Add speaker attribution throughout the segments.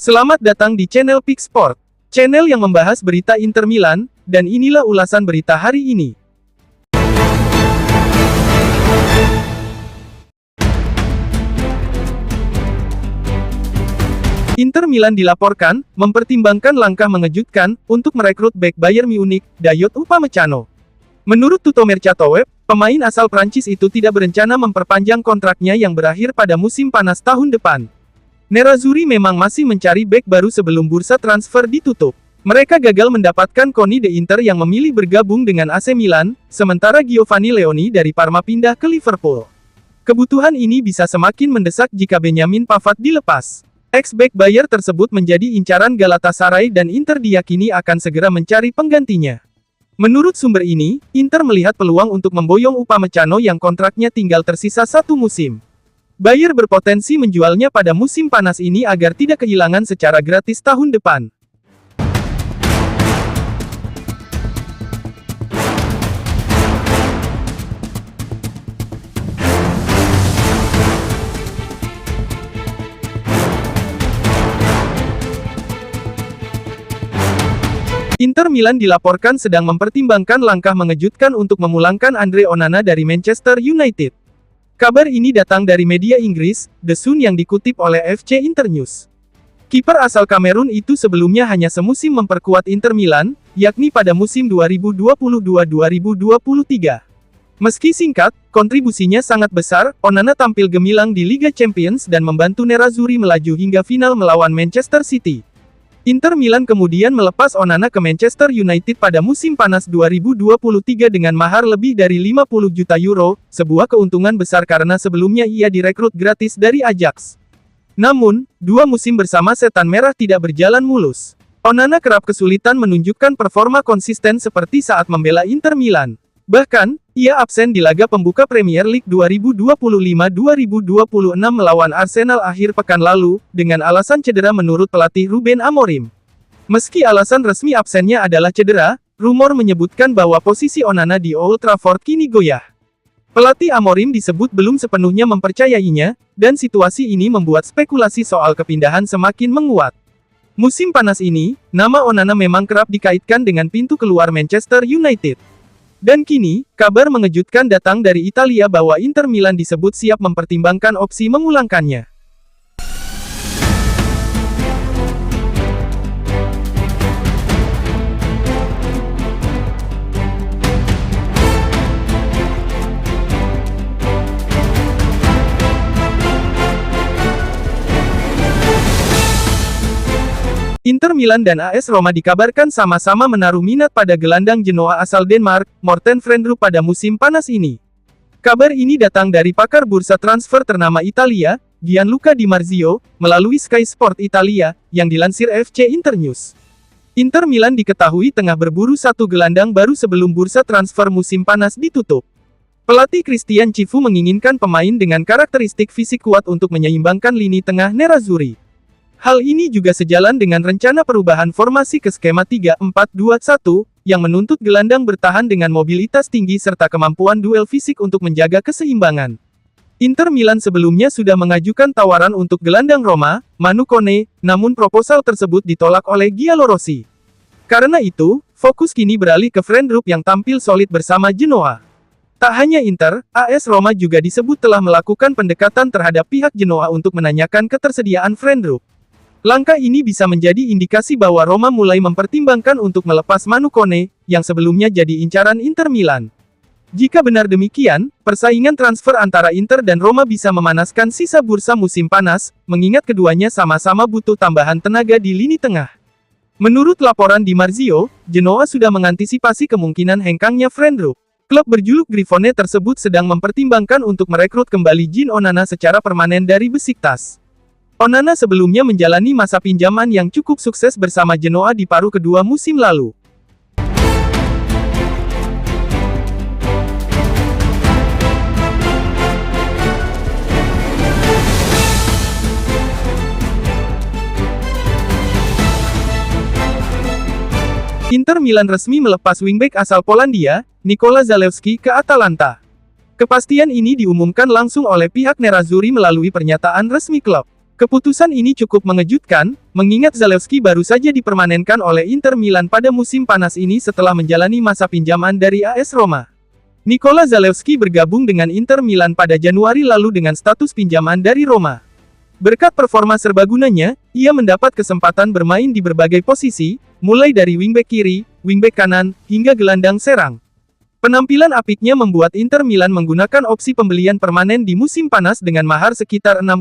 Speaker 1: Selamat datang di channel Pick Sport, channel yang membahas berita Inter Milan, dan inilah ulasan berita hari ini. Inter Milan dilaporkan mempertimbangkan langkah mengejutkan untuk merekrut bek Bayern Munich, Dayot Upamecano. Menurut Tutto Mercato Web, pemain asal Prancis itu tidak berencana memperpanjang kontraknya yang berakhir pada musim panas tahun depan. Nerazzurri memang masih mencari bek baru sebelum bursa transfer ditutup. Mereka gagal mendapatkan Coni de Inter yang memilih bergabung dengan AC Milan, sementara Giovanni Leoni dari Parma pindah ke Liverpool. Kebutuhan ini bisa semakin mendesak jika Benjamin Pavard dilepas. Ex-bek Bayer tersebut menjadi incaran Galatasaray dan Inter diyakini akan segera mencari penggantinya. Menurut sumber ini, Inter melihat peluang untuk memboyong Upamecano yang kontraknya tinggal tersisa 1 musim. Bayer berpotensi menjualnya pada musim panas ini agar tidak kehilangan secara gratis tahun depan. Inter Milan dilaporkan sedang mempertimbangkan langkah mengejutkan untuk memulangkan Andre Onana dari Manchester United. Kabar ini datang dari media Inggris, The Sun yang dikutip oleh FC Internews. Kiper asal Kamerun itu sebelumnya hanya semusim memperkuat Inter Milan, yakni pada musim 2022-2023. Meski singkat, kontribusinya sangat besar. Onana tampil gemilang di Liga Champions dan membantu Nerazzurri melaju hingga final melawan Manchester City. Inter Milan kemudian melepas Onana ke Manchester United pada musim panas 2023 dengan mahar lebih dari 50 juta euro, sebuah keuntungan besar karena sebelumnya ia direkrut gratis dari Ajax. Namun, 2 musim bersama Setan Merah tidak berjalan mulus. Onana kerap kesulitan menunjukkan performa konsisten seperti saat membela Inter Milan. Bahkan, ia absen di laga pembuka Premier League 2025-2026 melawan Arsenal akhir pekan lalu, dengan alasan cedera menurut pelatih Ruben Amorim. Meski alasan resmi absennya adalah cedera, rumor menyebutkan bahwa posisi Onana di Old Trafford kini goyah. Pelatih Amorim disebut belum sepenuhnya mempercayainya, dan situasi ini membuat spekulasi soal kepindahan semakin menguat. Musim panas ini, nama Onana memang kerap dikaitkan dengan pintu keluar Manchester United. Dan kini, kabar mengejutkan datang dari Italia bahwa Inter Milan disebut siap mempertimbangkan opsi memulangkannya. Inter Milan dan AS Roma dikabarkan sama-sama menaruh minat pada gelandang Genoa asal Denmark, Morten Frenrup pada musim panas ini. Kabar ini datang dari pakar bursa transfer ternama Italia, Gianluca Di Marzio, melalui Sky Sport Italia, yang dilansir FC Internews. Inter Milan diketahui tengah berburu 1 gelandang baru sebelum bursa transfer musim panas ditutup. Pelatih Christian Cifu menginginkan pemain dengan karakteristik fisik kuat untuk menyeimbangkan lini tengah Nerazzurri. Hal ini juga sejalan dengan rencana perubahan formasi ke skema 3-4-2-1, yang menuntut gelandang bertahan dengan mobilitas tinggi serta kemampuan duel fisik untuk menjaga keseimbangan. Inter Milan sebelumnya sudah mengajukan tawaran untuk gelandang Roma, Manu Kone, namun proposal tersebut ditolak oleh Giallorossi. Karena itu, fokus kini beralih ke Frenrup yang tampil solid bersama Genoa. Tak hanya Inter, AS Roma juga disebut telah melakukan pendekatan terhadap pihak Genoa untuk menanyakan ketersediaan Frenrup. Langkah ini bisa menjadi indikasi bahwa Roma mulai mempertimbangkan untuk melepas Manu Kone, yang sebelumnya jadi incaran Inter Milan. Jika benar demikian, persaingan transfer antara Inter dan Roma bisa memanaskan sisa bursa musim panas, mengingat keduanya sama-sama butuh tambahan tenaga di lini tengah. Menurut laporan Di Marzio, Genoa sudah mengantisipasi kemungkinan hengkangnya Frenrup. Klub berjuluk Grifone tersebut sedang mempertimbangkan untuk merekrut kembali Jean Onana secara permanen dari Besiktas. Onana sebelumnya menjalani masa pinjaman yang cukup sukses bersama Genoa di paruh kedua musim lalu. Inter Milan resmi melepas wingback asal Polandia, Nikola Zalewski ke Atalanta. Kepastian ini diumumkan langsung oleh pihak Nerazzurri melalui pernyataan resmi klub. Keputusan ini cukup mengejutkan, mengingat Zalewski baru saja dipermanenkan oleh Inter Milan pada musim panas ini setelah menjalani masa pinjaman dari AS Roma. Nikola Zalewski bergabung dengan Inter Milan pada Januari lalu dengan status pinjaman dari Roma. Berkat performa serbagunanya, ia mendapat kesempatan bermain di berbagai posisi, mulai dari wingback kiri, wingback kanan, hingga gelandang serang. Penampilan apiknya membuat Inter Milan menggunakan opsi pembelian permanen di musim panas dengan mahar sekitar 6,5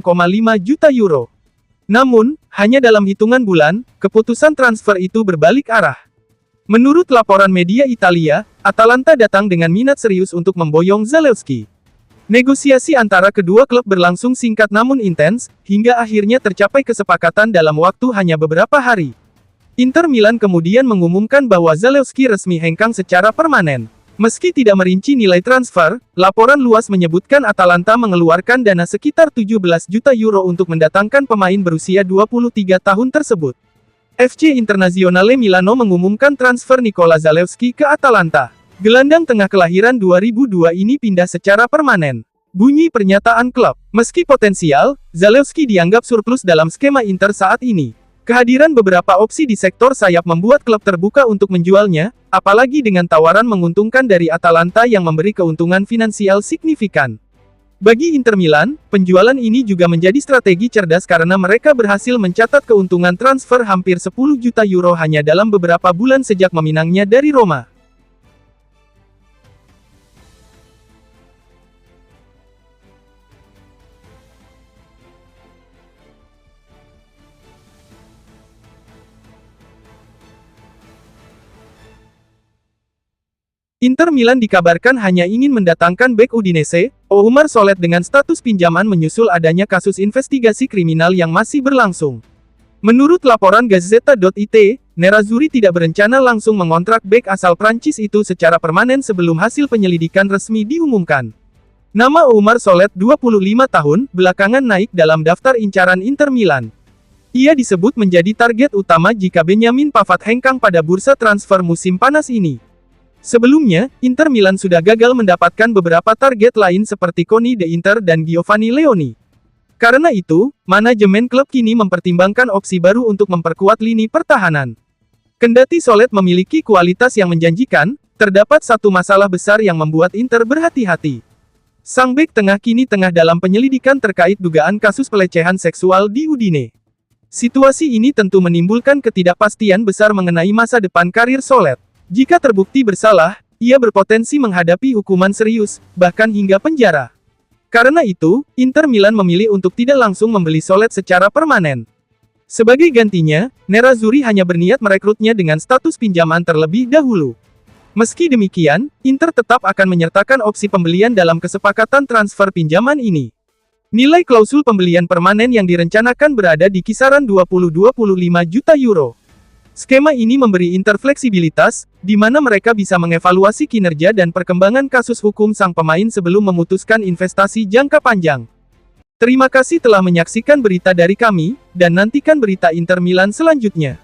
Speaker 1: juta euro. Namun, hanya dalam hitungan bulan, keputusan transfer itu berbalik arah. Menurut laporan media Italia, Atalanta datang dengan minat serius untuk memboyong Zalewski. Negosiasi antara kedua klub berlangsung singkat namun intens, hingga akhirnya tercapai kesepakatan dalam waktu hanya beberapa hari. Inter Milan kemudian mengumumkan bahwa Zalewski resmi hengkang secara permanen. Meski tidak merinci nilai transfer, laporan luas menyebutkan Atalanta mengeluarkan dana sekitar 17 juta euro untuk mendatangkan pemain berusia 23 tahun tersebut. FC Internazionale Milano mengumumkan transfer Nikola Zalewski ke Atalanta. Gelandang tengah kelahiran 2002 ini pindah secara permanen. Bunyi pernyataan klub. Meski potensial, Zalewski dianggap surplus dalam skema Inter saat ini. Kehadiran beberapa opsi di sektor sayap membuat klub terbuka untuk menjualnya, apalagi dengan tawaran menguntungkan dari Atalanta yang memberi keuntungan finansial signifikan. Bagi Inter Milan, penjualan ini juga menjadi strategi cerdas karena mereka berhasil mencatat keuntungan transfer hampir 10 juta euro hanya dalam beberapa bulan sejak meminangnya dari Roma. Inter Milan dikabarkan hanya ingin mendatangkan bek Udinese, Oumar Solet dengan status pinjaman menyusul adanya kasus investigasi kriminal yang masih berlangsung. Menurut laporan Gazzetta.it, Nerazzurri tidak berencana langsung mengontrak bek asal Prancis itu secara permanen sebelum hasil penyelidikan resmi diumumkan. Nama Oumar Solet 25 tahun, belakangan naik dalam daftar incaran Inter Milan. Ia disebut menjadi target utama jika Benjamin Pavard hengkang pada bursa transfer musim panas ini. Sebelumnya, Inter Milan sudah gagal mendapatkan beberapa target lain seperti Coni de Inter dan Giovanni Leoni. Karena itu, manajemen klub kini mempertimbangkan opsi baru untuk memperkuat lini pertahanan. Kendati Solet memiliki kualitas yang menjanjikan, terdapat satu masalah besar yang membuat Inter berhati-hati. Sang bek tengah kini tengah dalam penyelidikan terkait dugaan kasus pelecehan seksual di Udine. Situasi ini tentu menimbulkan ketidakpastian besar mengenai masa depan karir Solet. Jika terbukti bersalah, ia berpotensi menghadapi hukuman serius, bahkan hingga penjara. Karena itu, Inter Milan memilih untuk tidak langsung membeli Solet secara permanen. Sebagai gantinya, Nerazzurri hanya berniat merekrutnya dengan status pinjaman terlebih dahulu. Meski demikian, Inter tetap akan menyertakan opsi pembelian dalam kesepakatan transfer pinjaman ini. Nilai klausul pembelian permanen yang direncanakan berada di kisaran 20-25 juta euro. Skema ini memberi Inter fleksibilitas, di mana mereka bisa mengevaluasi kinerja dan perkembangan kasus hukum sang pemain sebelum memutuskan investasi jangka panjang. Terima kasih telah menyaksikan berita dari kami, dan nantikan berita Inter Milan selanjutnya.